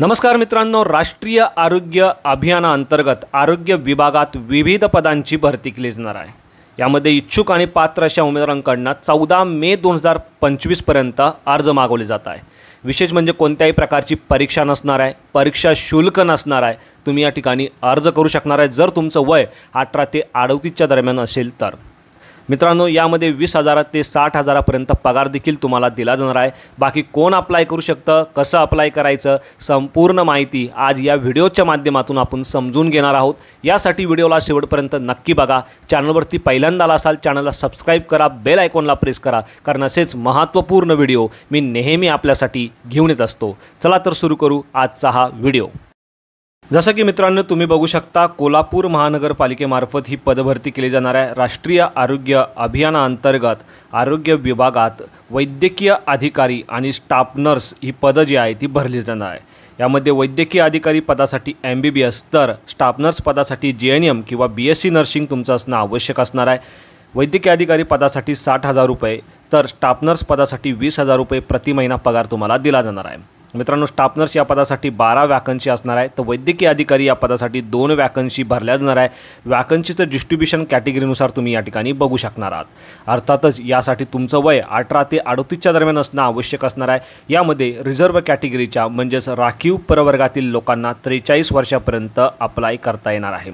नमस्कार मित्रांनो, राष्ट्रीय आरोग्य अभियानाअंतर्गत आरोग्य विभागात विविध पदांची भरती केली जाणार आहे। यामध्ये इच्छुक आणि पात्र अशा उमेदवारांकडून 14 मे 2025 पर्यंत अर्ज मागवले जात आहे। विशेष म्हणजे कोणत्याही प्रकारची परीक्षा नसणार आहे, परीक्षा शुल्क नसणार आहे। तुम्ही या ठिकाणी अर्ज करू शकणार आहे जर तुमचं वय 18 ते 38च्या दरम्यान असेल तर। मित्रांनो, यामध्ये 20,000 ते 60,000 पर्यंत पगार देखील तुम्हाला दिला जाणार आहे। बाकी कोण अप्लाय करू शकतं, कसं अप्लाय करायचं, संपूर्ण माहिती आज या व्हिडिओच्या माध्यमातून आपण समजून घेणार आहोत। यासाठी व्हिडिओला शेवटपर्यंत नक्की बघा। चॅनलवरती पहिल्यांदा आला असाल चॅनलला सबस्क्राइब करा, बेल आयकॉनला प्रेस करा, कारण असेच महत्त्वपूर्ण व्हिडिओ मी नेहमी आपल्यासाठी घेऊन येत असतो। चला तर सुरू करू आजचा हा व्हिडिओ। जसं की मित्रांनो, तुम्ही बघू शकता कोल्हापूर महानगरपालिकेमार्फत ही पदभरती केली जाणार आहे। राष्ट्रीय आरोग्य अभियानाअंतर्गत आरोग्य विभागात वैद्यकीय अधिकारी आणि स्टाफ नर्स ही पदं जी आहे ती भरली जाणार आहे। यामध्ये वैद्यकीय अधिकारी पदासाठी MBBS तर स्टाफ नर्स पदासाठी JNM किंवा BSc नर्सिंग तुमचं असणं आवश्यक असणार आहे। वैद्यकीय अधिकारी पदासाठी 60,000 रुपये तर स्टाफ नर्स पदासाठी 20,000 रुपये प्रति महिना पगार तुम्हाला दिला जाणार आहे। मित्रांनो, स्टाफ नर्स या पदासाठी 12 वॅकन्सी असणार आहे, तर वैद्यकीय अधिकारी या पदासाठी 2 वॅकन्सी भरल्या जाणार आहे। वॅकन्सीचं डिस्ट्रीब्युशन कॅटेगरीनुसार तुम्ही या ठिकाणी बघू शकणार आहात। अर्थातच यासाठी तुमचं वय 18 ते 38च्या दरम्यान असणं आवश्यक असणार आहे। यामध्ये रिझर्व्ह कॅटेगरीच्या म्हणजेच राखीव प्रवर्गातील लोकांना 43 वर्षापर्यंत अप्लाय करता येणार आहे।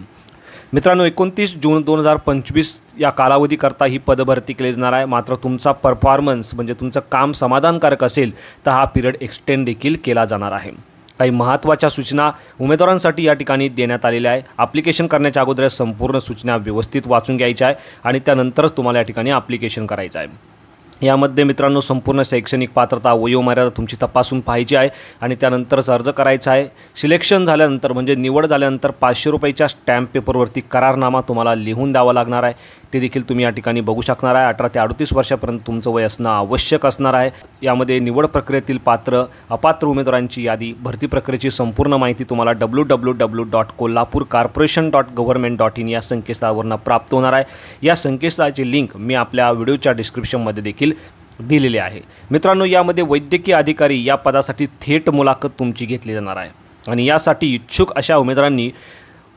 मित्रांनो, 29 जून 2025 या कालावधीकरता ही पदभरती केली जाणार आहे। मात्र तुमचा परफॉर्मन्स म्हणजे तुमचं काम समाधानकारक असेल तर हा पिरियड एक्सटेंड देखील केला जाणार आहे। काही महत्त्वाच्या सूचना उमेदवारांसाठी या ठिकाणी देण्यात आलेल्या आहे। ॲप्लिकेशन करण्याच्या अगोदर संपूर्ण सूचना व्यवस्थित वाचून घ्यायच्या आहे आणि त्यानंतरच तुम्हाला या ठिकाणी ॲप्लिकेशन करायचं आहे। यामध्ये मित्रांनो, संपूर्ण शैक्षणिक पात्रता वयोमर्यादा तुमची तपासून पाहायची आहे आणि त्यानंतरच अर्ज करायचा आहे। सिलेक्शन झाल्यानंतर म्हणजे निवड झाल्यानंतर 500 रुपयाच्या स्टॅम्प पेपरवरती करारनामा तुम्हाला लिहून द्यावा लागणार आहे। ते देखील तुम्ही या ठिकाणी बघू शकणार आहे। 18 ते 38 वर्षापर्यंत तुमचं वय असणं आवश्यक असणार आहे। यामध्ये निवड प्रक्रियेतील पात्र अपात्र उमेदवारांची यादी, भरती प्रक्रियेची संपूर्ण माहिती तुम्हाला www.kollapurcorporation.government.in या संकेतस्थळावरून प्राप्त होणार आहे। या संकेतस्थळाची लिंक मी आपल्या व्हिडिओच्या डिस्क्रिप्शनमध्ये देखील दिलेले आहे। मित्रांनो, यामध्ये वैद्यकीय अधिकारी या पदासाठी थेट मुलाखत तुमची घेतली जाणार आहे आणि यासाठी इच्छुक अशा उमेदवारांनी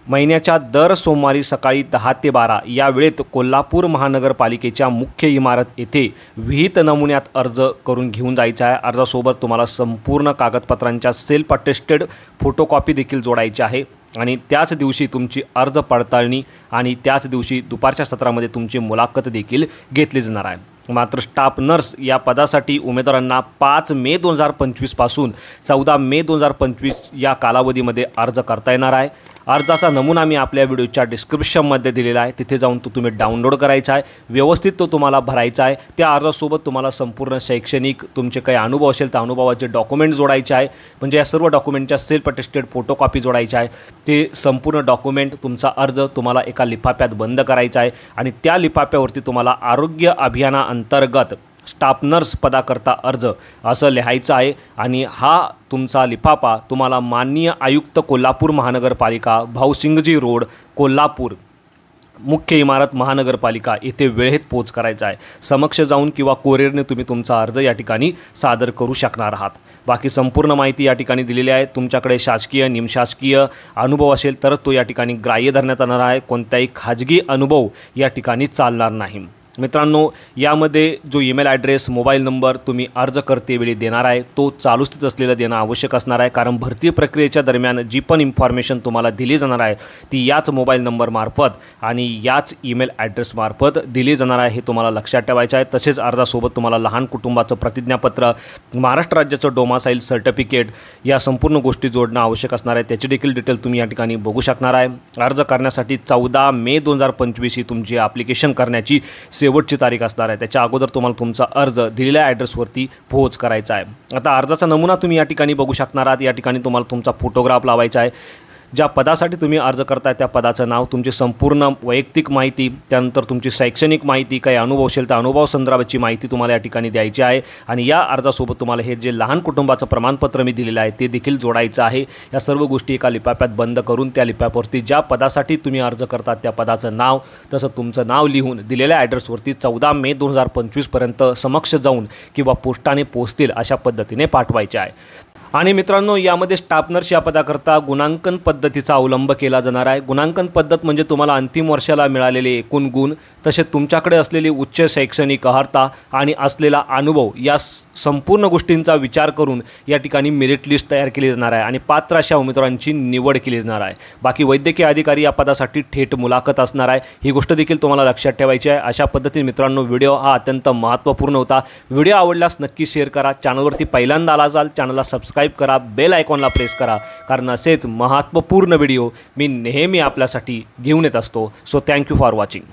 महिन्याच्या दर सोमवारी सकाळी 10 ते 12 या वेळेत कोल्हापूर महानगरपालिकेच्या मुख्य इमारत येथे विहित नमुन्यात अर्ज करून घेऊन जायचा आहे। अर्जासोबत तुम्हाला संपूर्ण कागदपत्रांच्या सेल्फ अटेस्टेड फोटोकॉपी देखील जोडायची आहे आणि त्याच दिवशी तुमची अर्ज पडताळणी आणि त्याच दिवशी दुपारच्या सत्रामध्ये तुमची मुलाखत देखील घेतली जाणार आहे। मात्र स्टाफ नर्स या पदासाठी उमेदवारांना 5 मे 2025 पासून 14 मे 2025 या कालावधीमध्ये अर्ज करता येणार आहे। अर्जाचा नमुना मी आपल्या व्हिडिओच्या डिस्क्रिप्शनमध्ये दिलेला आहे, तिथे जाऊन तो तुम्ही डाउनलोड करायचा आहे, व्यवस्थित तो तुम्हाला भरायचा आहे। त्या अर्जासोबत तुम्हाला संपूर्ण शैक्षणिक तुमचे काही अनुभव असेल तर अनुभवाचे डॉक्युमेंट जोडायचे आहे, म्हणजे या सर्व डॉक्युमेंटच्या सेल्फ अटेस्टेड फोटोकॉपी जोडायची आहे। ते संपूर्ण डॉक्युमेंट तुमचा अर्ज तुम्हाला एका लिफाफ्यात बंद करायचा आहे आणि त्या लिफाफ्यावरती तुम्हाला आरोग्य अभियानाअंतर्गत स्टाफ नर्स पदाकरता अर्ज असं लिहायचं आहे आणि हा तुमचा लिफाफा तुम्हाला माननीय आयुक्त कोल्हापूर महानगरपालिका, भाऊसिंगजी रोड, कोल्हापूर, मुख्य इमारत महानगरपालिका येथे वेळेत पोच करायचा आहे। समक्ष जाऊन किंवा कोरिअरने तुम्ही तुमचा अर्ज या ठिकाणी सादर करू शकणार आहात। बाकी संपूर्ण माहिती या ठिकाणी दिलेली आहे। तुमच्याकडे शासकीय निमशासकीय अनुभव असेल तर तो या ठिकाणी ग्राह्य धरण्यात येणार आहे। कोणताही खाजगी अनुभव या ठिकाणी चालणार नाही। मित्रांनो, यामध्ये जो ईमेल ॲड्रेस, मोबाईल नंबर तुम्ही अर्ज करतेवेळी देणार आहे तो चालू स्थितीत असलेला देणं आवश्यक असणार आहे, कारण भरती प्रक्रियेच्या दरम्यान जी पण इन्फॉर्मेशन तुम्हाला दिली जाणार आहे ती याच मोबाईल नंबरमार्फत आणि याच ईमेल ॲड्रेसमार्फत दिली जाणार आहे, हे तुम्हाला लक्षात ठेवायचं आहे। तसेच अर्जासोबत तुम्हाला लहान कुटुंबाचं प्रतिज्ञापत्र, महाराष्ट्र राज्याचं डोमासाईल सर्टिफिकेट या संपूर्ण गोष्टी जोडणं आवश्यक असणार आहे। त्याची देखील डिटेल तुम्ही या ठिकाणी बघू शकणार आहे। अर्ज करण्यासाठी 14 मे 2025 ही तुमची ॲप्लिकेशन करण्याची शेवटची तारीख असणार आहे। त्याच्या अगोदर तुम्हाला तुमचा अर्ज दिलेल्या ॲड्रेसवरती पोहोच करायचा आहे। आता अर्जाचा नमुना तुम्ही या ठिकाणी बघू शकणार आहात। या ठिकाणी तुम्हाला तुमचा फोटोग्राफ लावायचा आहे। ज्या पदासाठी तुम्ही अर्ज करताय त्या पदाचं नाव, तुमची संपूर्ण वैयक्तिक माहिती, त्यानंतर तुमची शैक्षणिक माहिती, काही अनुभव असेल तर अनुभव संदर्भाची माहिती तुम्हाला या ठिकाणी द्यायची आहे आणि या अर्जासोबत तुम्हाला हे जे लहान कुटुंबाचं प्रमाणपत्र मी दिलेलं आहे ते देखील जोडायचं आहे। या सर्व गोष्टी एका लिफाफ्यात बंद करून त्या लिफाफ्यावरती ज्या पदासाठी तुम्ही अर्ज करतात त्या पदाचं नाव तसं तुमचं नाव लिहून दिलेल्या ॲड्रेसवरती 14 मे 2025 पर्यंत समक्ष जाऊन किंवा पोस्टाने पोहोचतील अशा पद्धतीने पाठवायचे आहे। आणि मित्रांनो, यामध्ये स्टाफ नर्स या पदाकरता गुणांकन पद्धतीचा अवलंब केला जाणार आहे। गुणांकन पद्धत म्हणजे तुम्हाला अंतिम वर्षाला मिळालेले एकूण गुण, तसेच तुमच्याकडे असलेली उच्च शैक्षणिक अर्हता आणि असलेला अनुभव या संपूर्ण गोष्टींचा विचार करून या ठिकाणी मेरिट लिस्ट तयार केली जाणार आहे आणि पात्र अशा उमेदवारांची निवड केली जाणार आहे। बाकी वैद्यकीय अधिकारी या पदासाठी थेट मुलाखत असणार आहे, ही गोष्ट देखील तुम्हाला लक्षात ठेवायची आहे। अशा पद्धतीने मित्रांनो, व्हिडिओ हा अत्यंत महत्त्वपूर्ण होता। व्हिडिओ आवडल्यास नक्की शेअर करा, चॅनलवरती पहिल्यांदा आला असाल चॅनलला सबस्क्राईब करा, बेल आयकॉनला प्रेस करा, कारण असेच महत्त्वपूर्ण व्हिडिओ मी नेहमी आपल्यासाठी घेऊन येत असतो। So thank you for watching.